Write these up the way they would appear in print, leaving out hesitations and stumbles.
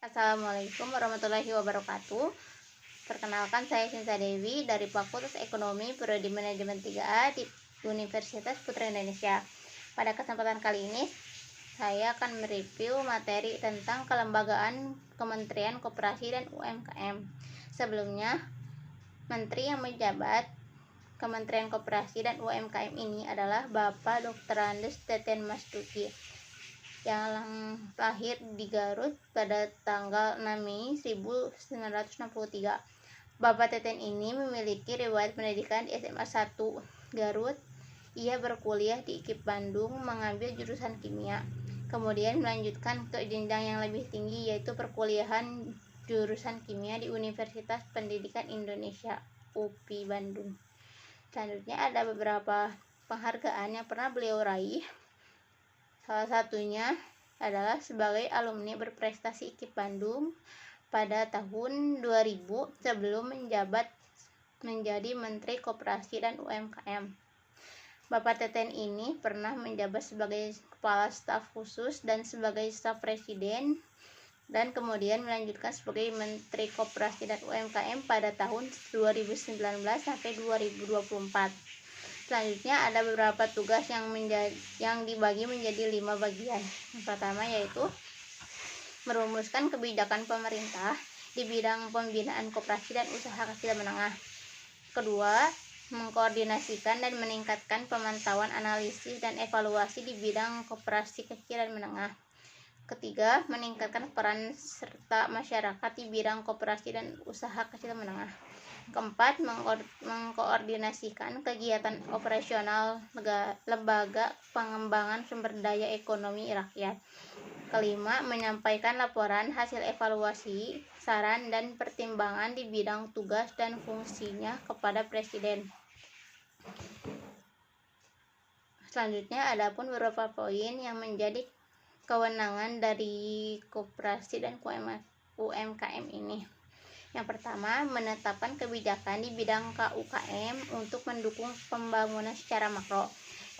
Assalamualaikum warahmatullahi wabarakatuh. Perkenalkan, saya Sinta Dewi dari Fakultas Ekonomi Prodi Manajemen 3A di Universitas Putra Indonesia. Pada kesempatan kali ini saya akan mereview materi tentang kelembagaan Kementerian Koperasi dan UMKM. Sebelumnya, Menteri yang menjabat Kementerian Koperasi dan UMKM ini adalah Bapak Dr. Andes Teten Mastuki yang lahir di Garut pada tanggal 6 Mei 1963. Bapak Teten ini memiliki riwayat pendidikan di SMA 1 Garut. Ia berkuliah di IKIP Bandung mengambil jurusan kimia. Kemudian melanjutkan ke jenjang yang lebih tinggi, yaitu perkuliahan jurusan kimia di Universitas Pendidikan Indonesia UPI Bandung. Selanjutnya ada beberapa penghargaan yang pernah beliau raih. Salah satunya adalah sebagai alumni berprestasi IKIP Bandung pada tahun 2000 sebelum menjabat menjadi Menteri Koperasi dan UMKM. Bapak Teten ini pernah menjabat sebagai Kepala Staf Khusus dan sebagai Staf Presiden, dan kemudian melanjutkan sebagai Menteri Koperasi dan UMKM pada tahun 2019 sampai 2024. Selanjutnya ada beberapa tugas yang dibagi menjadi 5 bagian. Yang pertama yaitu merumuskan kebijakan pemerintah di bidang pembinaan koperasi dan usaha kecil menengah. Kedua, mengkoordinasikan dan meningkatkan pemantauan, analisis dan evaluasi di bidang koperasi kecil dan menengah. Ketiga, meningkatkan peran serta masyarakat di bidang koperasi dan usaha kecil menengah. Keempat, mengkoordinasikan kegiatan operasional lembaga pengembangan sumber daya ekonomi rakyat. Kelima, menyampaikan laporan hasil evaluasi, saran dan pertimbangan di bidang tugas dan fungsinya kepada Presiden. Selanjutnya ada pun beberapa poin yang menjadi kewenangan dari koperasi dan UMKM ini. Yang pertama, menetapkan kebijakan di bidang KUKM untuk mendukung pembangunan secara makro.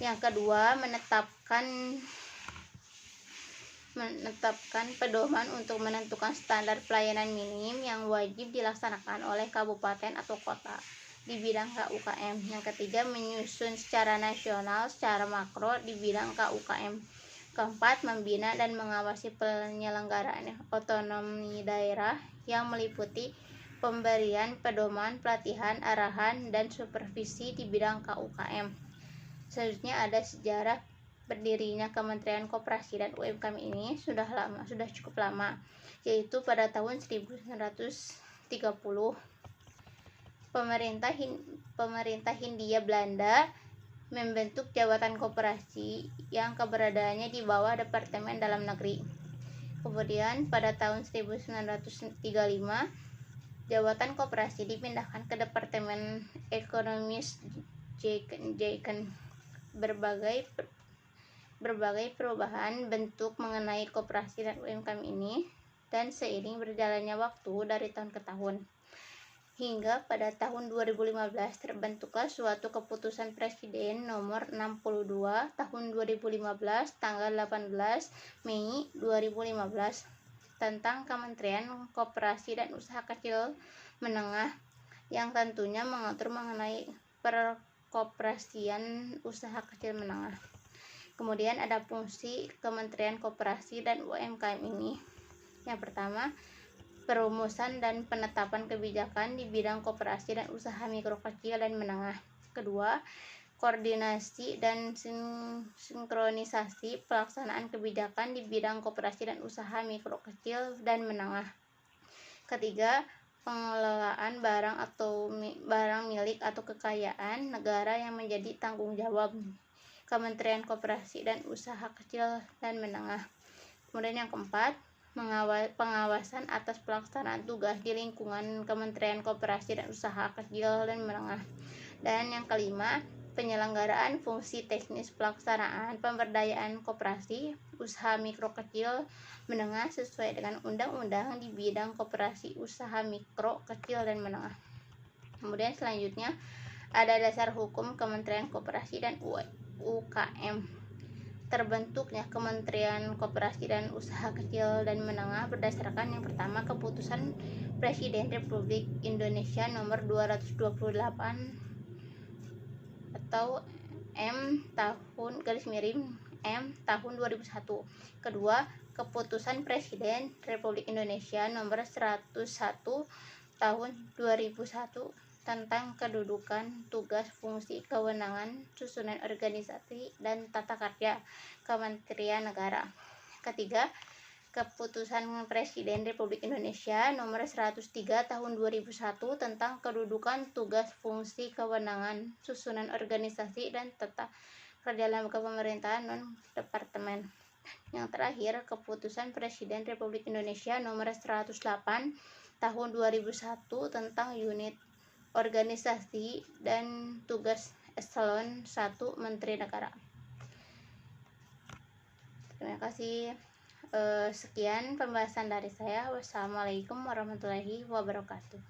Yang kedua, menetapkan pedoman untuk menentukan standar pelayanan minim yang wajib dilaksanakan oleh kabupaten atau kota di bidang KUKM. Yang ketiga, menyusun secara nasional secara makro di bidang KUKM. Keempat, membina dan mengawasi penyelenggaraan otonomi daerah yang meliputi pemberian pedoman, pelatihan, arahan, dan supervisi di bidang KUKM. Selanjutnya ada sejarah berdirinya Kementerian Koperasi dan UMKM ini sudah cukup lama, yaitu pada tahun 1930. Pemerintah Hindia Belanda membentuk jabatan koperasi yang keberadaannya di bawah Departemen Dalam Negeri. Kemudian pada tahun 1935 jabatan koperasi dipindahkan ke Departemen Ekonomi Jaiken. Berbagai perubahan bentuk mengenai koperasi dan UMKM ini, dan seiring berjalannya waktu dari tahun ke tahun, hingga pada tahun 2015 terbentuklah suatu keputusan Presiden nomor 62 tahun 2015 tanggal 18 Mei 2015 tentang Kementerian Koperasi dan Usaha Kecil Menengah, yang tentunya mengatur mengenai perkoperasian usaha kecil menengah. Kemudian ada fungsi Kementerian Koperasi dan UMKM ini. Yang pertama, perumusan dan penetapan kebijakan di bidang koperasi dan usaha mikro kecil dan menengah. Kedua, koordinasi dan sinkronisasi pelaksanaan kebijakan di bidang koperasi dan usaha mikro kecil dan menengah. Ketiga, pengelolaan barang milik atau kekayaan negara yang menjadi tanggung jawab Kementerian Koperasi dan Usaha Kecil dan Menengah. Kemudian yang keempat, pengawasan atas pelaksanaan tugas di lingkungan Kementerian Koperasi dan Usaha Kecil dan Menengah. Dan yang kelima, penyelenggaraan fungsi teknis pelaksanaan pemberdayaan koperasi usaha mikro kecil menengah sesuai dengan undang-undang di bidang koperasi usaha mikro kecil dan menengah. Kemudian selanjutnya ada dasar hukum Kementerian Koperasi dan UKM. terbentuknya Kementerian Koperasi dan Usaha Kecil dan Menengah berdasarkan yang pertama Keputusan Presiden Republik Indonesia nomor 228 atau M tahun 2001. Kedua, Keputusan Presiden Republik Indonesia nomor 101 tahun 2001 tentang kedudukan, tugas, fungsi, kewenangan, susunan organisasi, dan tata kerja Kementerian Negara. Ketiga, Keputusan Presiden Republik Indonesia nomor 103 tahun 2001 tentang kedudukan, tugas, fungsi, kewenangan, susunan organisasi, dan tata kerja lembaga pemerintahan non-departemen. Yang terakhir, Keputusan Presiden Republik Indonesia nomor 108 tahun 2001 tentang unit organisasi dan tugas eselon 1 Menteri Negara. Terima kasih. Sekian pembahasan dari saya. Wassalamualaikum warahmatullahi wabarakatuh.